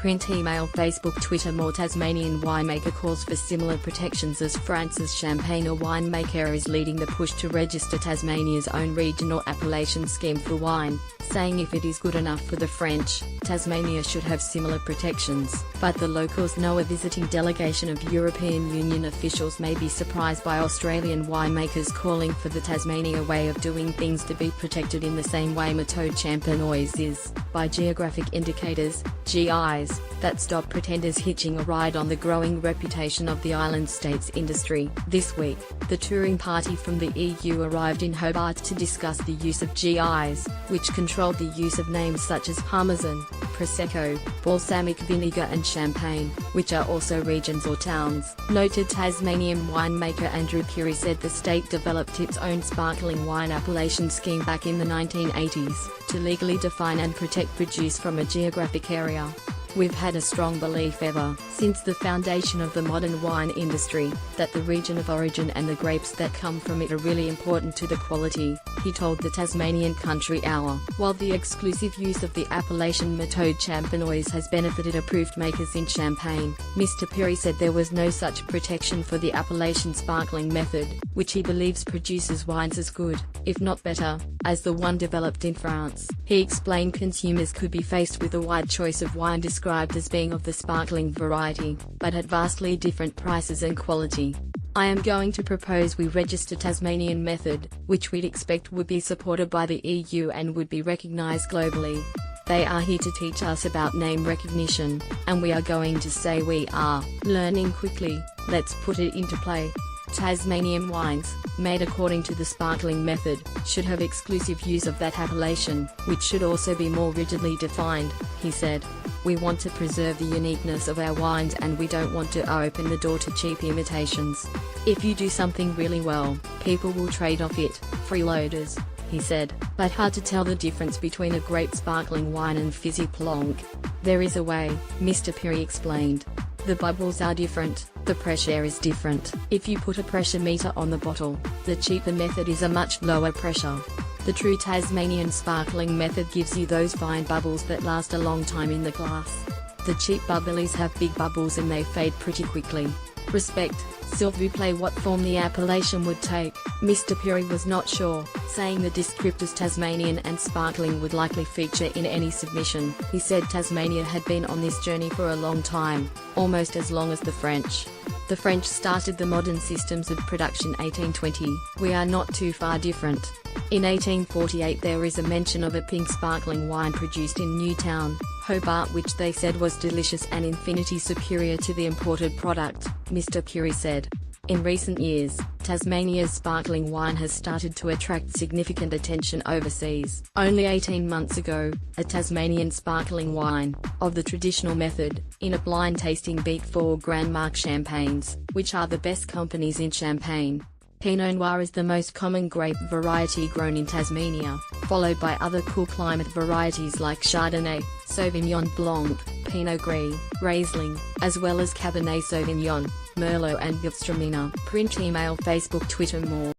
Print, email, Facebook, Twitter. More. Tasmanian winemaker calls for similar protections as France's Champagne. A winemaker is leading the push to register Tasmania's own regional appellation scheme for wine, saying if it is good enough for the French, Tasmania should have similar protections. But the locals know a visiting delegation of European Union officials may be surprised by Australian winemakers calling for the Tasmania way of doing things to be protected in the same way Méthode Champenoise is, by geographic indicators, GIs, that stop pretenders hitching a ride on the growing reputation of the island state's industry. This week, the touring party from the EU arrived in Hobart to discuss the use of GIs, which controlled the use of names such as Parmesan, Prosecco, balsamic vinegar and Champagne, which are also regions or towns. Noted Tasmanian winemaker Andrew Curie said the state developed its own sparkling wine appellation scheme back in the 1980s, to legally define and protect produce from a geographic area. We've had a strong belief ever since the foundation of the modern wine industry, that the region of origin and the grapes that come from it are really important to the quality, he told the Tasmanian Country Hour. While the exclusive use of the appellation Méthode Champenoise has benefited approved makers in Champagne, Mr. Perry said there was no such protection for the appellation sparkling method, which he believes produces wines as good, if not better, as the one developed in France. He explained consumers could be faced with a wide choice of wine described as being of the sparkling variety, but at vastly different prices and quality. I am going to propose we register Tasmanian method, which we'd expect would be supported by the EU and would be recognised globally. They are here to teach us about name recognition, and we are going to say we are learning quickly. Let's put it into play. Tasmanian wines, made according to the sparkling method, should have exclusive use of that appellation, which should also be more rigidly defined, he said. We want to preserve the uniqueness of our wines and we don't want to open the door to cheap imitations. If you do something really well, people will trade off it, freeloaders, he said. But hard to tell the difference between a great sparkling wine and fizzy plonk. There is a way, Mr. Perry explained. The bubbles are different, the pressure is different. If you put a pressure meter on the bottle, the cheaper method is a much lower pressure. The true Tasmanian sparkling method gives you those fine bubbles that last a long time in the glass. The cheap bubblies have big bubbles and they fade pretty quickly. Respect, s'il vous plaît. What form the appellation would take, Mr. Perry was not sure, saying the descriptors Tasmanian and sparkling would likely feature in any submission. He said Tasmania had been on this journey for a long time, almost as long as the French. The French started the modern systems of production 1820. We are not too far different. In 1848 there is a mention of a pink sparkling wine produced in Newtown, Hobart, which they said was delicious and infinity superior to the imported product, Mr. Curie said. In recent years, Tasmania's sparkling wine has started to attract significant attention overseas. Only 18 months ago, a Tasmanian sparkling wine, of the traditional method, in a blind tasting beat 4 Grand Marque champagnes, which are the best companies in Champagne. Pinot Noir is the most common grape variety grown in Tasmania, followed by other cool climate varieties like Chardonnay, Sauvignon Blanc, Pinot Gris, Riesling, as well as Cabernet Sauvignon, Merlot and Gewürztraminer. Print, email, Facebook, Twitter. More.